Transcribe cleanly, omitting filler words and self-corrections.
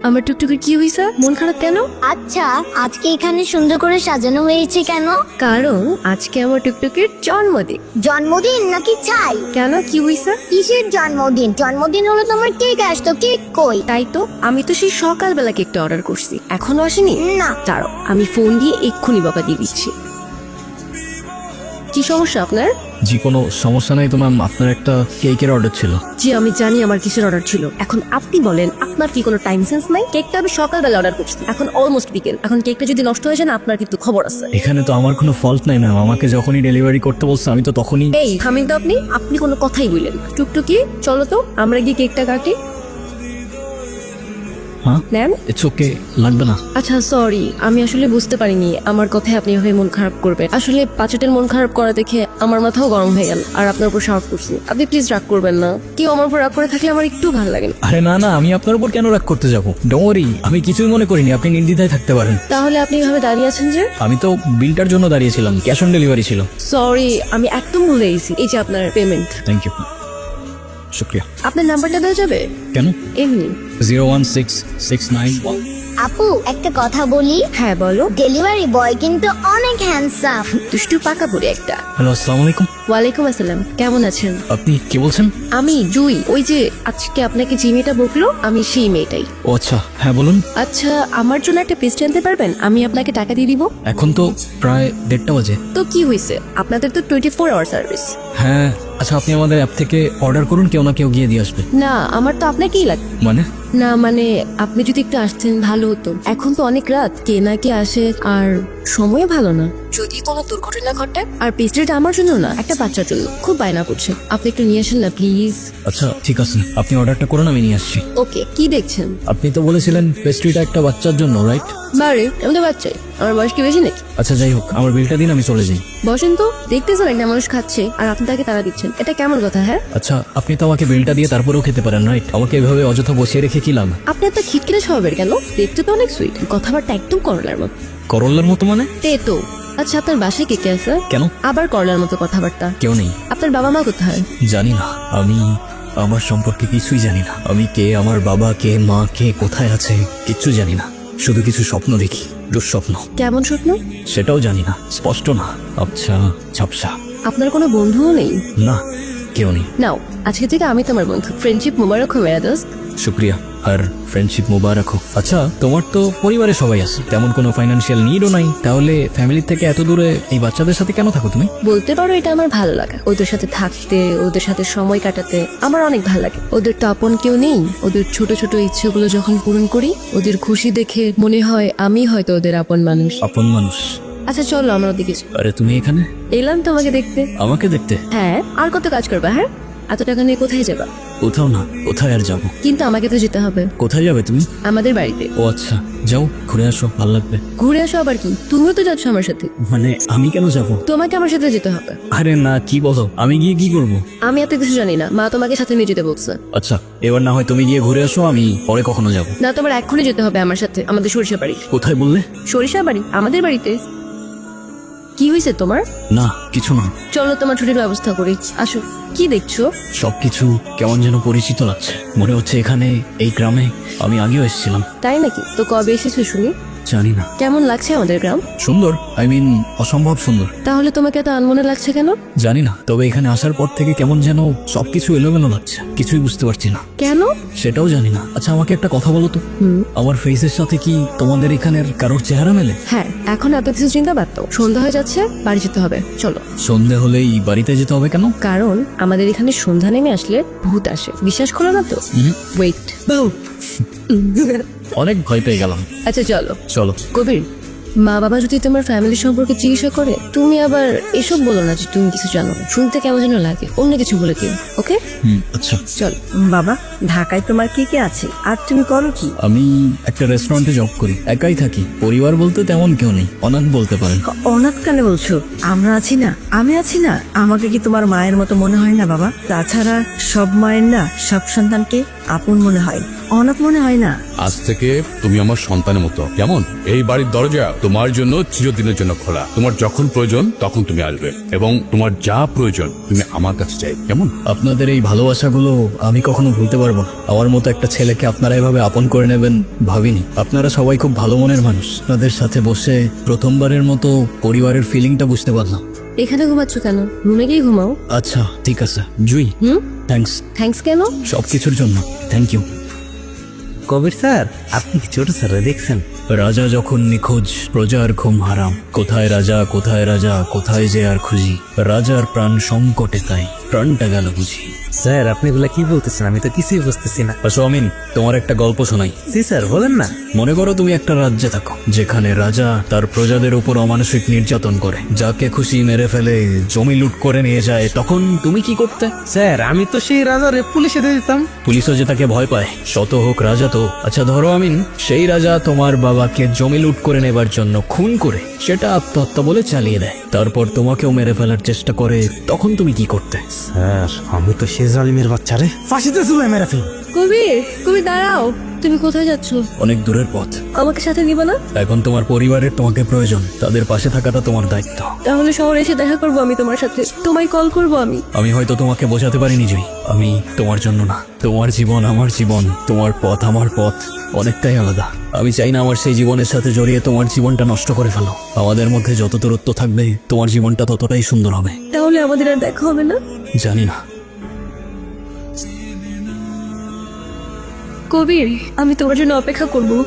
আমার টুকটুকির কি হয়েছে? মন খারাপ কেন? আচ্ছা, আজকে এখানে সুন্দর করে সাজানো হয়েছে কেন? কারণ আজকে আমার টুকটুকির জন্মদিন। জন্মদিন নাকি চাই? কেন, কি হয়েছে? কিসের জন্মদিন? জন্মদিন হলো তোমার কেক আসতো, কেক কই? তাই তো, আমি তো সেই সকালবেলা কেকটা অর্ডার করছি, এখনো আসেনি। না। দাঁড়াও, আমি ফোন দিয়ে এক্ষুনি বকা দিয়ে দিচ্ছি। কি সমস্যা আপনার? জি কোনো সমস্যা নাই তো ম্যাম, আপনার একটা কেকের অর্ডার ছিল। জি আমি জানি আমার কিসের অর্ডার ছিল। এখন আপনি বলেন, আপনার কি কোনো টাইম সেন্স নাই? কেকটা আমি সকালবেলা অর্ডার করছি, এখন অলমোস্ট বিকেল। এখন কেকটা যদি নষ্ট হয়ে যায় না, আপনার কিন্তু খবর আছে। এখানে তো আমার কোনো ফল্ট নাই ম্যাম, আমাকে যখনই ডেলিভারি করতে বলছে আমি তো তখনই। এই থামেন তো আপনি কোনো কথাই বললেন না। টুকটুকি চলো তো আমরা গিয়ে কেকটা কাটি। হ্যাঁ নেন। ইটস ওকে, লাগবে না। আচ্ছা সরি, আমি আসলে বুঝতে পারিনি আমার কথায় আপনি এভাবে মন খারাপ করবেন। আসলে বাচ্চাটার মন খারাপ করা দেখে আমার মাথাও গরম হয়ে গেল, আর আপনার উপর সাহস করছি। আপনি প্লিজ রাগ করবেন না। কেউ আমার উপর রাগ করে থাকলে আমার একটু ভালো লাগে না। আরে না না, আমি আপনার উপর কেন রাগ করতে যাবো? ডোন্ট ওয়ারি, আমি কিছুই মনে করিনি, আপনি নির্দ্বিধায় থাকতে পারেন। তাহলে আপনি এভাবে দাঁড়িয়ে আছেন যে? আমি তো বিলটার জন্য দাঁড়িয়েছিলাম, ক্যাশ অন ডেলিভারি ছিল। সরি, আমি একদম ভুলে গেছি। এই যে আপনার পেমেন্ট। থ্যাংক ইউ, শুক্রিয়া। আপনার নাম্বারটা দেওয়া যাবে? কেন? এমনি। 01669 আপু, একটা কথা বলি। হ্যাঁ বলো। ডেলিভারি বয় কিন্তু অনেক হ্যান্ডসাম। দুষ্টু পাকা বুড়ি একটা। হ্যালো, আসসালামু আলাইকুম। ওয়ালাইকুম আসসালাম, কেমন আছেন? আপনি কি বলছেন? আমি জুই, ওই যে আজকে আপনাকে যে মেয়েটা বকলো, আমি সেই মেয়েটাই। ও আচ্ছা, হ্যাঁ বলুন। আচ্ছা, আমার জন্য একটা পেস্ট আনতে পারবেন? আমি আপনাকে টাকা দিয়ে দিব। এখন তো প্রায় 1:30 বাজে। তো কি হয়েছে, আপনাদের তো 24 আওয়ার সার্ভিস। হ্যাঁ আচ্ছা, আপনি আমাদের অ্যাপ থেকে অর্ডার করুন, কেউ না কেউ গিয়ে দিয়ে আসবে। না, আমার তো আপনাকেই লাগবে। মানে? না মানে, আপনি যদি একটু আসতেন ভালো হতো। এখন তো অনেক রাত, কে না কে আসে, আর সময় ভালো না। যদি কোনো দুর্ঘটনা ঘটে। আর পেস্ট্রিটা আমার জন্য না, একটা বাচ্চার জন্য। খুব বায়না করছে, আপনি একটু নিয়ে আসেন না প্লিজ। আচ্ছা ঠিক আছে, আপনি অর্ডারটা করুন, আমি নিয়ে আসছি। ওকে, কি দেখছেন? আপনি তো বলেছিলেন পেস্ট্রিটা একটা বাচ্চার জন্য, রাইট? বারে, আমি তো বাচ্চাই, আমার বয়স কি বেশি নাকি? আচ্ছা যাই হোক, আমার বিলটা দিন, আমি চলে যাই। বসেন তো, দেখতেছেন একটা মানুষ খাচ্ছে আর আপনি তাকে তাড়া দিচ্ছেন, এটা কেমন কথা? হ্যাঁ, আচ্ছা আপনি তো আমাকে বিলটা দিয়ে তারপরেও খেতে পারেন, রাইট? আমাকে এভাবে অযথা বসিয়ে রেখে কি লাভ? আপনি এত খিটখিটে স্বভাবের কেন? দেখতে তো অনেক সুইট, কথাবার্তা একদম করলার মতো। করল্লার মতো মানে? তে তো। আচ্ছা, আপনার বাসায় কে কে আছে? কেন? আবার করলার মতো কথাবার্তা। কেউ নেই। আপনার বাবা মা কোথায়? জানি না, আমি আমার সম্পর্কে কিছুই জানি না। আমি কে, আমার বাবা কে, মা কে, কোথায় আছে, কিচ্ছু জানি না। শুধু কিছু স্বপ্ন দেখি, দুঃস্বপ্ন। কেমন স্বপ্ন? সেটাও জানি না, স্পষ্ট না, আচ্ছা ঝাপসা। আপনার কোনো বন্ধুও নেই? না, কেউ নেই। নাও, আজকে থেকে আমি তোমার বন্ধু। ফ্রেন্ডশিপ মোবারক হো মেরা দোস্ত। শুক্রিয়া, আর ফ্রেন্ডশিপ মোবারক হোক। আচ্ছা, তোমার তো পরিবারে সবাই আছে, তেমন কোনো ফাইন্যান্সিয়াল নিডও নাই, তাহলে ফ্যামিলির থেকে এত দূরে এই বাচ্চাদের সাথে কেন থাকো তুমি? বলতে পারো এটা আমার ভালো লাগা। ওদের সাথে থাকতে, ওদের সাথে সময় কাটাতে আমার অনেক ভালো লাগে। ওদের তো আপন কেউ নেই। ওদের ছোট ছোট ইচ্ছেগুলো যখন পূরণ করি, ওদের খুশি দেখে মনে হয় আমি হয়তো ওদের আপন মানুষ। আপন মানুষ? আচ্ছা চলো, আমরা ওদিকে যাই। আরে তুমি এখানে? এলাম তোমাকে দেখতে। আমাকে দেখতে? হ্যাঁ, আর কত কাজ করবা? হ্যাঁ, এত টাকা নিয়ে কোথায় যাবা? কোথাও না, কোথায় আর যাবো? কিন্তু আমাকে তো যেতে হবে। কোথায় যাবে তুমি? আমাদের বাড়িতে। ও আচ্ছা, যাও ঘুরে আসো, ভালো লাগবে। ঘুরে আসো আবার কি? তুমিও তো যাচ্ছ আমার সাথে। মানে আমি কেন যাব? তোমাকে আমার সাথে যেতে হবে। আরে না, কি বলো, আমি গিয়ে কি করব? আমি এত কিছু জানি না, মা তোমাকে সাথে নিয়ে যেতে বলছে। আচ্ছা এবার না হয় তুমি গিয়ে ঘুরে আসো, আমি পরে কখনো যাব। না, তোমার এক্ষুনি যেতে হবে আমার সাথে আমাদের সরিষা বাড়ি। কোথায় বললে? সরিষা বাড়ি, আমাদের বাড়িতে। কি হয়েছে তোমার? না কিছু না। চলো তোমার ছুটির ব্যবস্থা করি, আসো। কি দেখছো? সবকিছু কেমন যেন পরিচিত লাগছে, মনে হচ্ছে এখানে, এই গ্রামে আমি আগেও এসেছিলাম। তাই নাকি? তো কবে এসেছো শুনি? জানি না। কেমন লাগছে আমাদের গ্রাম? সুন্দর, আই মিন অসম্ভব সুন্দর। তাহলে তোমাকে এত আনমনে লাগছে কেন? জানি না, তবে এখানে আসার পর থেকে কেমন যেন সবকিছু এলোমেলো লাগছে, কিছুই বুঝতে পারছি না। কেন? সেটাও জানি না। আচ্ছা আমাকে একটা কথা বলো তো, আমার ফেসের সাথে কি তোমাদের এখানের কারোর চেহারা মেলে? হ্যাঁ, এখন এত কিছু চিন্তা বাদ দাও। সন্ধ্যা হয়ে যাচ্ছে, বাড়ি যেতে হবে, চলো। সন্ধে হলেই বাড়িতে যেতে হবে কেন? কারণ আমাদের এখানে সন্ধ্যা নেমে আসলে ভূত আসে, বিশ্বাস করো না তো? ওয়েট। অনেক ভয় পেয়ে গেলাম। আচ্ছা চলো। চলো। কবির, মা বাবা যদি তোমার ফ্যামিলি সম্পর্কে জিজ্ঞাসা করে, তুমি আবার এসব বলো না যে তুমি কিছু জানো না। শুনতে কেমন যেন লাগে, অন্য কিছু বলে দিও, ওকে? আচ্ছা। চল। বাবা, ঢাকায় তোমার কি কি আছে আর তুমি করো কি? আমি একটা রেস্টুরেন্টে জব করি, একাই থাকি, পরিবার বলতে তেমন কেউ নেই, অনাথ বলতে পারেন। অনাথ কেন বলছো? আমরা আছি না, আমি আছি না। আমাকে কি তোমার মায়ের মতো মনে হয় না বাবা? তাছাড়া সব মায়ের না সব সন্তানকে আপন মনে হয়, অনাপ মনে হয় না। আজ থেকে তুমি আমার সন্তানের মতো, কেমন? এই বাড়ির দরজা তোমার জন্য চিরদিনের জন্য খোলা। তোমার যখন প্রয়োজন তখন তুমি আসবে, এবং তোমার যা প্রয়োজন তুমি আমার কাছে চাই, কেমন? আপনাদের এই ভালোবাসাগুলো আমি কখনো ভুলতে পারবো না। আমার মতো একটা ছেলেকে আপনারা এভাবে আপন করে নেবেন ভাবিনি। আপনারা সবাই খুব ভালো মনের মানুষ। আপনাদের সাথে বসে প্রথমবারের মতো পরিবারের ফিলিংটা বুঝতে পারলাম। এখানে ঘুমাচ্ছ কেন? রুমে গিয়ে ঘুমাও। আচ্ছা ঠিক আছে জুই, থ্যাঙ্কস থ্যাঙ্কস কেন? সবকিছুর জন্য থ্যাংক ইউ। কবির স্যার, আপনি কি ছোট স্যার দেখছেন? রাজা যখন নিখোঁজ, প্রজার ঘুম হারাম। কোথায় রাজা, কোথায় রাজা, কোথায় যে আর খুঁজি। রাজার প্রাণ সংকটে, তাই প্রাণটা গেল বুঝি। স্যার আপনি এগুলা কি বলতেছেন? আমি তো কিছুই বুঝতেছি না। আসো আমিন, তোমার একটা গল্প শোনাই। জি স্যার, বলেন না। মনে করো তুমি একটা রাজ্যে থাকো, যেখানে রাজা তার প্রজাদের উপর অমানসিক নির্যাতন করে, যাকে খুশি মেরে ফেলে, জমি লুট করে নিয়ে যায়। তখন তুমি কি করতে? স্যার আমি তো সেই রাজারে পুলিশে দিয়ে দিতাম। পুলিশও যে তাকে ভয় পায়, শত হোক রাজা তো। আচ্ছা ধরো আমিন, সেই রাজা তোমার বাবাকে জমি লুট করে নেবার জন্য খুন করে সেটা আত্মহত্যা বলে চালিয়ে দেয়। তারপর তোমাকেও মেরে ফেলার চেষ্টা করে, তখন তুমি কি করতে? স্যার আমি তো সেই জালিমের বাচ্চারে ফাঁসিতে ঝুলিয়ে মেরে ফেলি। কবির, কবির দাঁড়াও। তুমি কোথায় যাচ্ছ? অনেক দূরের পথ। আমাকে সাথে নিবা না? এখন তোমার পরিবারের তোমাকে প্রয়োজন, তাদের পাশে থাকাটা তোমার দায়িত্ব। তাহলে শহরে এসে দেখা করবো আমি তোমার সাথে, তোমায় কল করবো আমি। আমি হয়তো তোমাকে বোঝাতে পারিনি জুই, আমি তোমার জন্য না। তোমার জীবন আমার জীবন, তোমার পথ আমার পথ অনেকটাই আলাদা। আমি চাই না আমার সেই জীবনের সাথে জড়িয়ে তোমার জীবনটা নষ্ট করে ফেলো। আমাদের মধ্যে যত দূরত্ব থাকবে তোমার জীবনটা ততটাই সুন্দর হবে। তাহলে আমাদের আর দেখা হবে না? জানি না। কবির, আমি তোমার জন্য অপেক্ষা করবো।